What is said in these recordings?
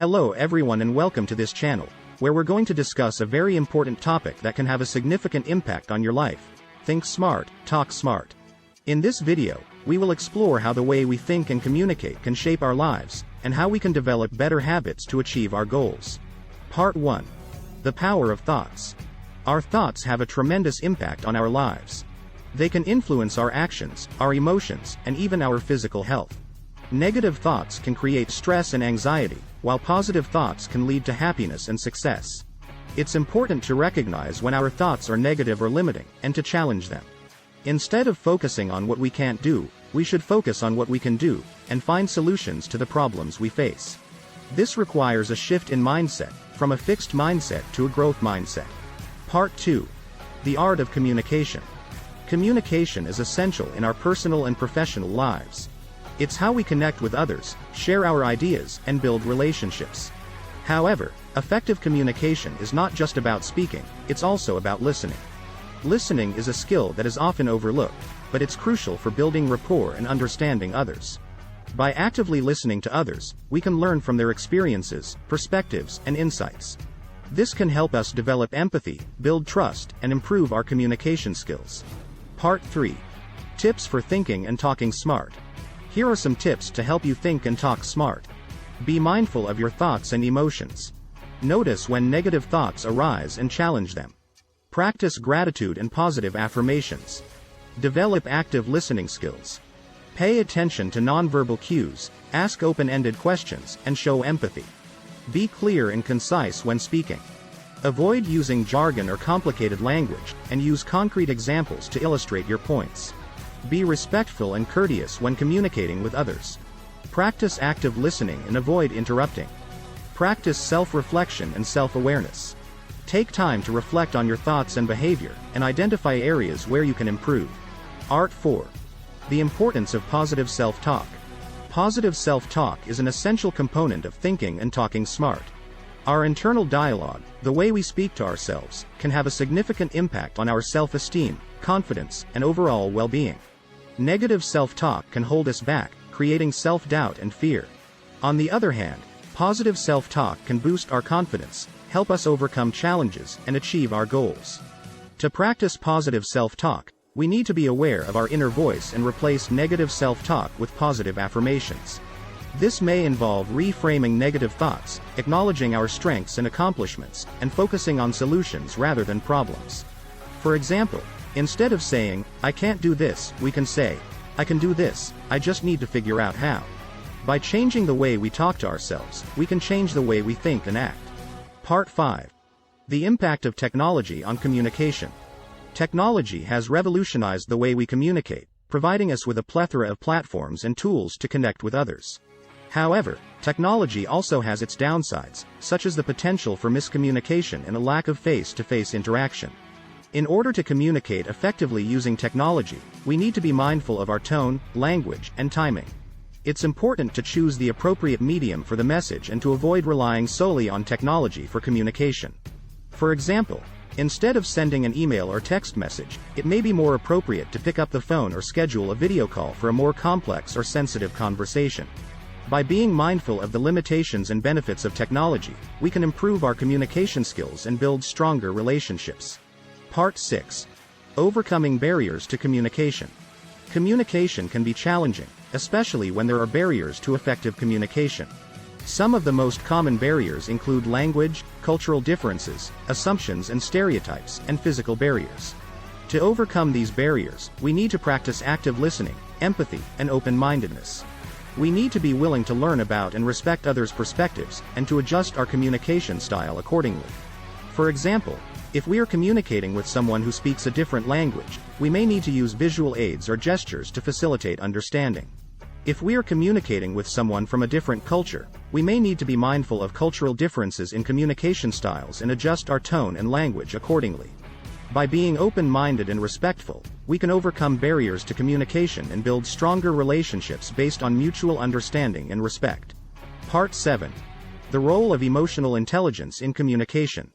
Hello everyone and welcome to this channel, where we're going to discuss a very important topic that can have a significant impact on your life. Think smart, talk smart. In this video, we will explore how the way we think and communicate can shape our lives, and how we can develop better habits to achieve our goals. Part 1. The power of thoughts. Our thoughts have a tremendous impact on our lives. They can influence our actions, our emotions, and even our physical health. Negative thoughts can create stress and anxiety, while positive thoughts can lead to happiness and success. It's important to recognize when our thoughts are negative or limiting, and to challenge them. Instead of focusing on what we can't do, we should focus on what we can do, and find solutions to the problems we face. This requires a shift in mindset, from a fixed mindset to a growth mindset. Part 2. The art of communication. Communication is essential in our personal and professional lives. It's how we connect with others, share our ideas, and build relationships. However, effective communication is not just about speaking, it's also about listening. Listening is a skill that is often overlooked, but it's crucial for building rapport and understanding others. By actively listening to others, we can learn from their experiences, perspectives, and insights. This can help us develop empathy, build trust, and improve our communication skills. Part 3. Tips for thinking and talking smart. Here are some tips to help you think and talk smart. Be mindful of your thoughts and emotions. Notice when negative thoughts arise and challenge them. Practice gratitude and positive affirmations. Develop active listening skills. Pay attention to nonverbal cues, ask open-ended questions, and show empathy. Be clear and concise when speaking. Avoid using jargon or complicated language, and use concrete examples to illustrate your points. Be respectful and courteous when communicating with others. Practice active listening and avoid interrupting. Practice self-reflection and self-awareness. Take time to reflect on your thoughts and behavior, and identify areas where you can improve. Part 4. The importance of positive self-talk. Positive self-talk is an essential component of thinking and talking smart. Our internal dialogue, the way we speak to ourselves, can have a significant impact on our self-esteem, confidence, and overall well-being. Negative self-talk can hold us back, creating self-doubt and fear. On the other hand, positive self-talk can boost our confidence, help us overcome challenges, and achieve our goals. To practice positive self-talk, we need to be aware of our inner voice and replace negative self-talk with positive affirmations. This may involve reframing negative thoughts, acknowledging our strengths and accomplishments, and focusing on solutions rather than problems. For example, instead of saying, "I can't do this," we can say, "I can do this, I just need to figure out how." By changing the way we talk to ourselves, we can change the way we think and act. Part 5. The impact of technology on communication. Technology has revolutionized the way we communicate, providing us with a plethora of platforms and tools to connect with others. However, technology also has its downsides, such as the potential for miscommunication and a lack of face-to-face interaction. In order to communicate effectively using technology, we need to be mindful of our tone, language, and timing. It's important to choose the appropriate medium for the message and to avoid relying solely on technology for communication. For example, instead of sending an email or text message, it may be more appropriate to pick up the phone or schedule a video call for a more complex or sensitive conversation. By being mindful of the limitations and benefits of technology, we can improve our communication skills and build stronger relationships. Part 6. Overcoming barriers to communication. Communication can be challenging, especially when there are barriers to effective communication. Some of the most common barriers include language, cultural differences, assumptions and stereotypes, and physical barriers. To overcome these barriers, we need to practice active listening, empathy, and open-mindedness. We need to be willing to learn about and respect others' perspectives, and to adjust our communication style accordingly. For example, if we are communicating with someone who speaks a different language, we may need to use visual aids or gestures to facilitate understanding. If we are communicating with someone from a different culture, we may need to be mindful of cultural differences in communication styles and adjust our tone and language accordingly. By being open-minded and respectful, we can overcome barriers to communication and build stronger relationships based on mutual understanding and respect. Part 7. The role of emotional intelligence in communication.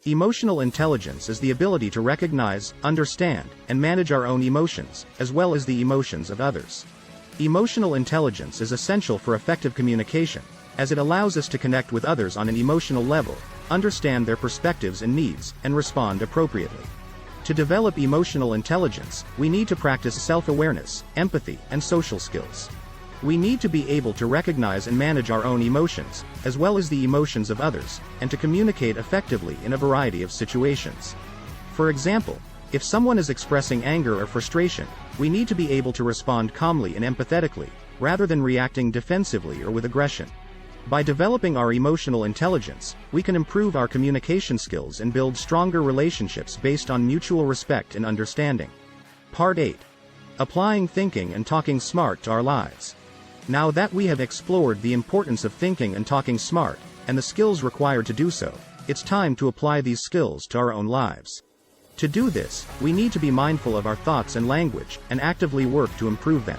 Emotional intelligence is the ability to recognize, understand, and manage our own emotions, as well as the emotions of others. Emotional intelligence is essential for effective communication, as it allows us to connect with others on an emotional level, understand their perspectives and needs, and respond appropriately. To develop emotional intelligence, we need to practice self-awareness, empathy, and social skills. We need to be able to recognize and manage our own emotions, as well as the emotions of others, and to communicate effectively in a variety of situations. For example, if someone is expressing anger or frustration, we need to be able to respond calmly and empathetically, rather than reacting defensively or with aggression. By developing our emotional intelligence, we can improve our communication skills and build stronger relationships based on mutual respect and understanding. Part 8. Applying thinking and talking smart to our lives. Now that we have explored the importance of thinking and talking smart, and the skills required to do so, it's time to apply these skills to our own lives. To do this, we need to be mindful of our thoughts and language, and actively work to improve them.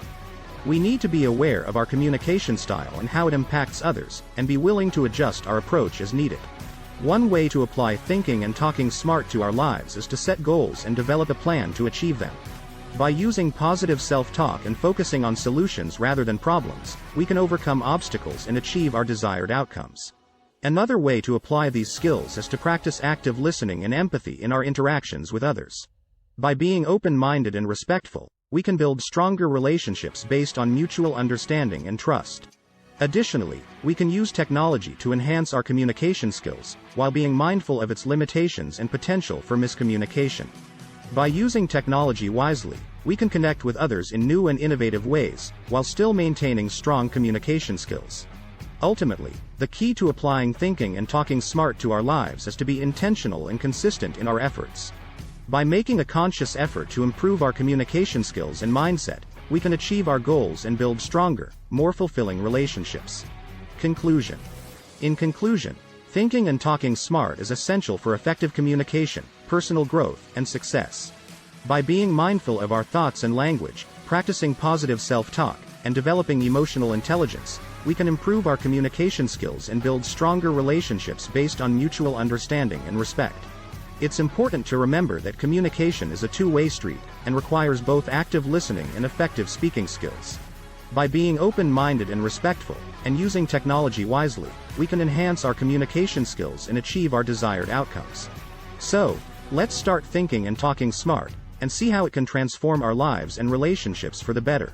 We need to be aware of our communication style and how it impacts others, and be willing to adjust our approach as needed. One way to apply thinking and talking smart to our lives is to set goals and develop a plan to achieve them. By using positive self-talk and focusing on solutions rather than problems, we can overcome obstacles and achieve our desired outcomes. Another way to apply these skills is to practice active listening and empathy in our interactions with others. By being open-minded and respectful, we can build stronger relationships based on mutual understanding and trust. Additionally, we can use technology to enhance our communication skills, while being mindful of its limitations and potential for miscommunication. By using technology wisely, we can connect with others in new and innovative ways, while still maintaining strong communication skills. Ultimately, the key to applying thinking and talking smart to our lives is to be intentional and consistent in our efforts. By making a conscious effort to improve our communication skills and mindset, we can achieve our goals and build stronger, more fulfilling relationships. Conclusion. In conclusion, thinking and talking smart is essential for effective communication, personal growth, and success. By being mindful of our thoughts and language, practicing positive self-talk, and developing emotional intelligence, we can improve our communication skills and build stronger relationships based on mutual understanding and respect. It's important to remember that communication is a two-way street, and requires both active listening and effective speaking skills. By being open-minded and respectful, and using technology wisely, we can enhance our communication skills and achieve our desired outcomes. So, let's start thinking and talking smart, and see how it can transform our lives and relationships for the better.